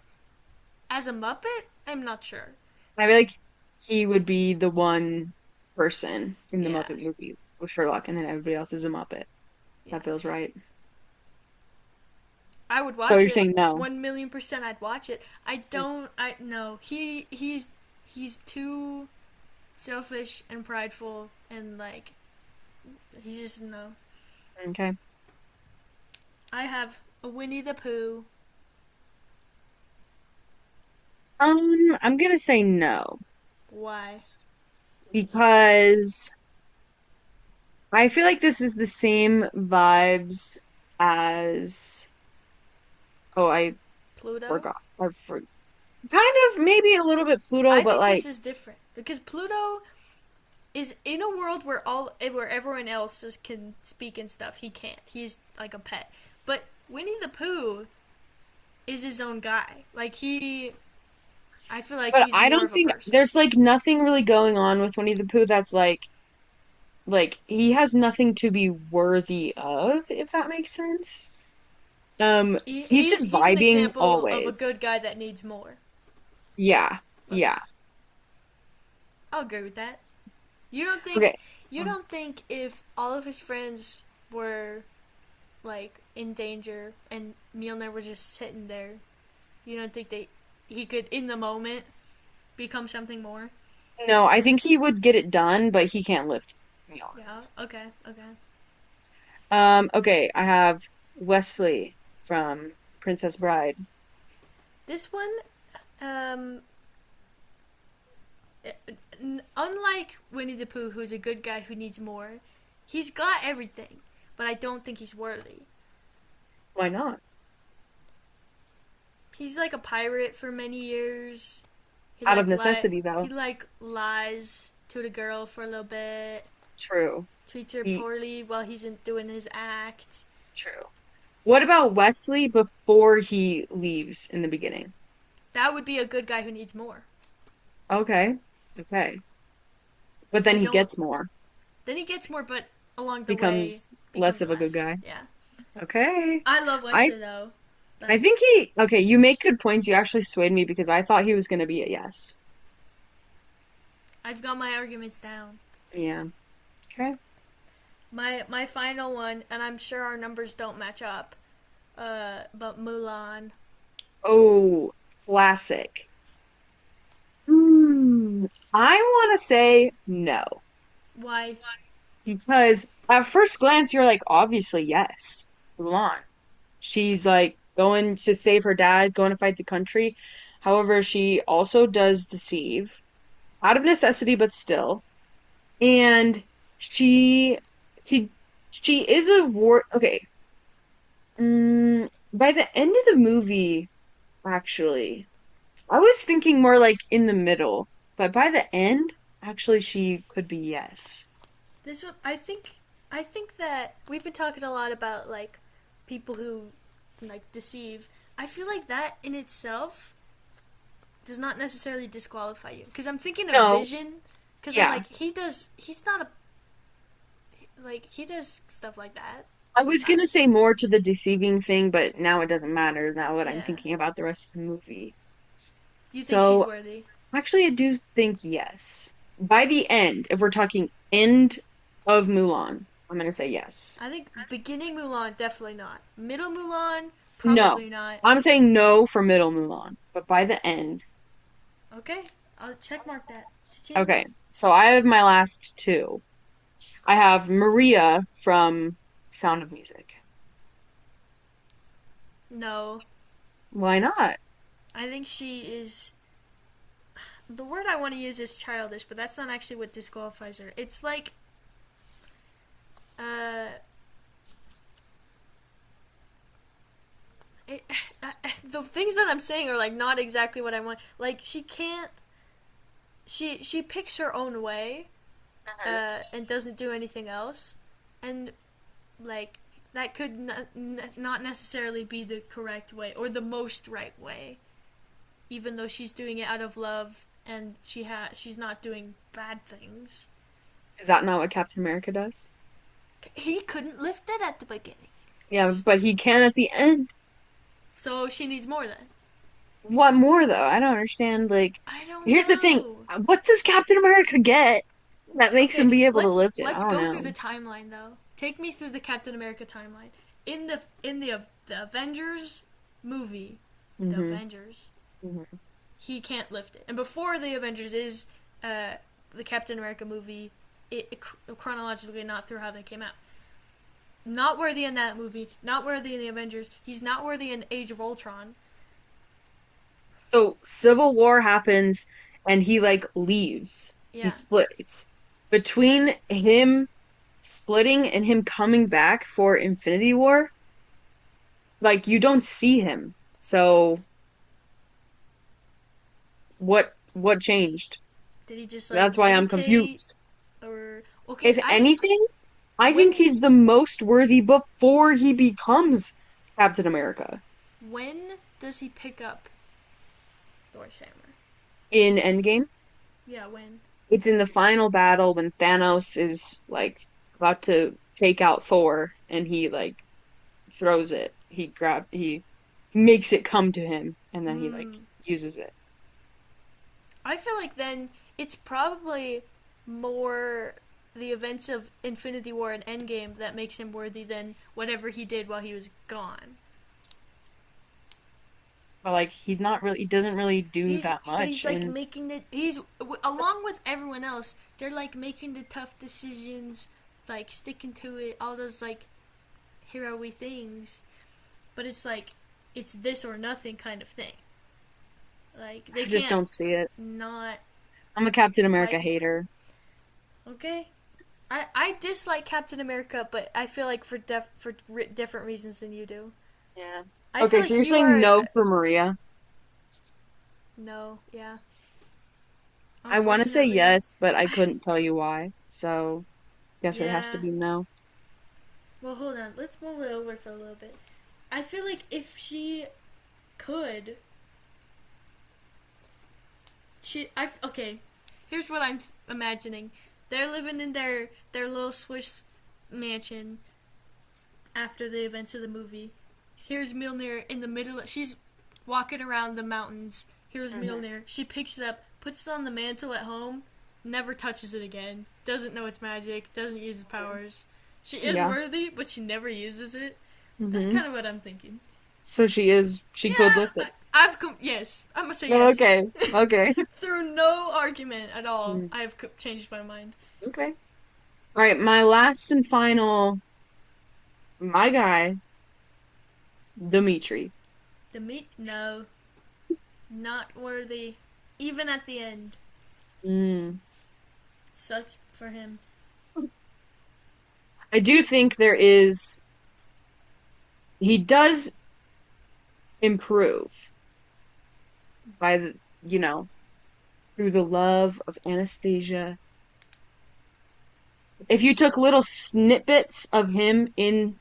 As a Muppet? I'm not sure. I feel like he would be the one person in the Yeah. Muppet movie with Sherlock, and then everybody else is a Muppet. Yeah. That feels right. I would So watch you're it. saying no? 1,000,000% I'd watch it. I don't I no. He's too selfish and prideful and like he's just no. Okay. I have a Winnie the Pooh. I'm gonna say no Why? because I feel like this is the same vibes as oh, I Pluto? forgot. I for kind of maybe a little bit Pluto, I but think like this is different because Pluto is in a world where everyone else can speak and stuff. He can't. He's like a pet. But Winnie the Pooh is his own guy. I feel like but he's I more don't of a think person. there's like nothing really going on with Winnie the Pooh that's like he has nothing to be worthy of, if that makes sense. He's just He's an vibing example of a good always. guy that needs more. Yeah. Okay, Yeah. I'll agree with that. You don't think Okay. you don't think if all of his friends were like in danger and Mjolnir was just sitting there, you don't think he could in the moment become something more? No, I think he would get it done, but he can't lift Mjolnir. Yeah. Okay. Okay. Okay, I have Wesley from Princess Bride. This one, um, unlike Winnie the Pooh, who's a good guy who needs more, he's got everything, but I don't think he's worthy. Why not? He's like a pirate for many years. Out of necessity, He though. like lies to the girl for a little bit, True. treats her He, poorly while he's doing his act. true. What about Wesley before he leaves in the beginning? That would be a good guy who needs more. Okay. Okay. But I then he don't. gets more. Then he gets more, but along the way Becomes less becomes of a good less. guy. Yeah. Okay. I love I Wesley though. I Like think okay, you make good points. You actually swayed me because I thought he was gonna be a yes. I've got my arguments down. Yeah. Okay. My final one, and I'm sure our numbers don't match up. But Mulan. Oh, classic. I want to say no Why? because at first glance you're like, obviously yes, Mulan. She's like going to save her dad, going to fight the country. However, she also does deceive out of necessity, but still. And she she she is a war. Okay. By the end of the movie, actually, I was thinking more like in the middle, but by the end, actually, she could be yes. This one, I think that we've been talking a lot about like people who like deceive. I feel like that in itself does not necessarily disqualify you because I'm thinking of No, Vision because I'm yeah. like he's not a like he does stuff like that I was gonna sometimes. say more to the deceiving thing, but now it doesn't matter now that I'm Yeah. thinking about the rest of the movie. You think she's So, worthy? actually, I do think yes. By the end, if we're talking end of Mulan, I'm gonna say yes. I think beginning Mulan definitely not. Middle Mulan No, probably not. I'm saying no for middle Mulan, but by the end, Okay, I'll check mark that. Cha-ching. okay. So I have my last two. I have Maria from Sound of Music. No, Why not? I think she is. The word I want to use is childish, but that's not actually what disqualifies her. It's like, uh, it, the things that I'm saying are like not exactly what I want. Like she can't. She picks her own way, Mhm. and doesn't do anything else. And like that could not necessarily be the correct way or the most right way, even though she's doing it out of love and she's not doing bad things. Is that not what Captain America does? He couldn't lift it at the beginning, Yeah, but he can at the end. so she needs more then. What more though? I don't understand. Like, I don't here's the thing. know. What does Captain America get that makes him Okay, be able to let's lift it? I let's don't go through know. the timeline though. Take me through the Captain America timeline. In the Avengers movie, the Hmm. Avengers, Hmm. he can't lift it. And before the Avengers is uh, the Captain America movie, chronologically not through how they came out. Not worthy in that movie. Not worthy in the Avengers. He's not worthy in Age of Ultron. So Civil War happens and he like leaves. He Yeah. splits. Between him splitting and him coming back for Infinity War, like you don't see him. So what changed? Did he just like That's why I'm meditate confused. or okay? If I anything, I think when he's the most worthy before he becomes Captain America when does he pick up Thor's hammer? in Endgame. Yeah, when? It's in the final battle when Thanos is like about to take out Thor and he like throws it. He makes it come to him and then he like Hmm. uses it. I feel like then it's probably more the events of Infinity War and Endgame that makes him worthy than whatever he did while he was gone. But like he doesn't really do He's that but much he's like and making it. He's along with everyone else. They're like making the tough decisions, like sticking to it. All those like hero-y things, but it's like it's this or nothing kind of thing. Like they I just can't don't see it. not I'm a Captain America fight. hater. Okay, I dislike Captain America, but I feel like different reasons than you do. Yeah. I feel Okay, so like you're you saying are no for Maria. no, yeah. I want to say Unfortunately, yes, but I couldn't tell you why. So, guess it has to yeah. be no. Well, hold on. Let's mull it over for a little bit. I feel like if she could, okay. Here's what I'm imagining. They're living in their little Swiss mansion after the events of the movie. Here's Mjolnir in the middle. She's walking around the mountains. Here's Hmm. Mjolnir. She picks it up, puts it on the mantle at home, never touches it again. Doesn't know it's magic. Doesn't use its powers. She is Yeah. worthy, but she never uses it. That's Hmm. kind of what I'm thinking. So she could lift Yeah, it. yes. I'm gonna say yes. Okay. Okay. Through no argument at all, Mm, I've changed my mind. okay. All right, my last and final, my guy, Dimitri. The meat? No. Not worthy. Even at the end. Mm. Sucks for him. I do think he does improve by you know, through the love of Anastasia. If you took little snippets of him in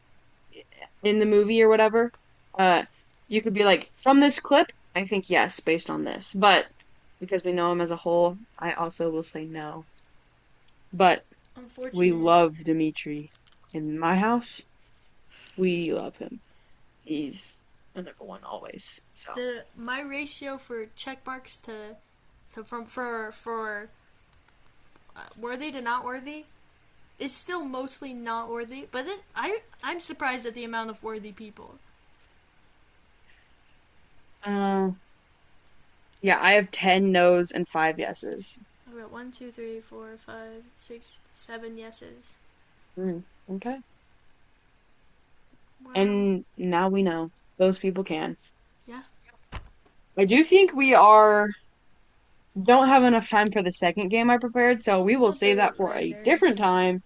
the movie or whatever, uh, you could be like, from this clip, I think yes, based on this. But because we know him as a whole, I also will say no. But we Unfortunate. love Dimitri. In my house, we love him. He's the number one always. So, My ratio for check marks to from for worthy to not worthy is still mostly not worthy, but I'm surprised at the amount of worthy people. uh, yeah, I have 10 no's and 5 yeses. I got 1, 2, 3, 4, 5, 6, 7 yeses. Mm, okay. Wow. And now we know those people can. Yeah. I do think we are don't have enough time for the second game I prepared, so we will We'll save do that it for a later. different time.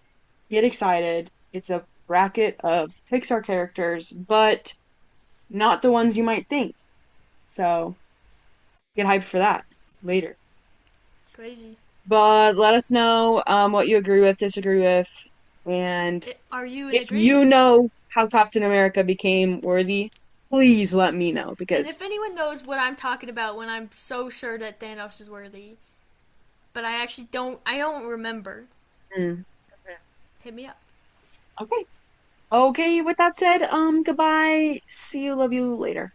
Get excited. It's a bracket of Pixar characters, but not the ones you might think. So get hyped for that later. Crazy. But let us know what you agree with, disagree with, And Are you in if you agreement? know how Captain America became worthy, please let me know And because if anyone knows what I'm talking about when I'm so sure that Thanos is worthy, but I actually don't, I don't remember. mm, Hit me up. okay. Okay, with that said, goodbye. See you, love you later.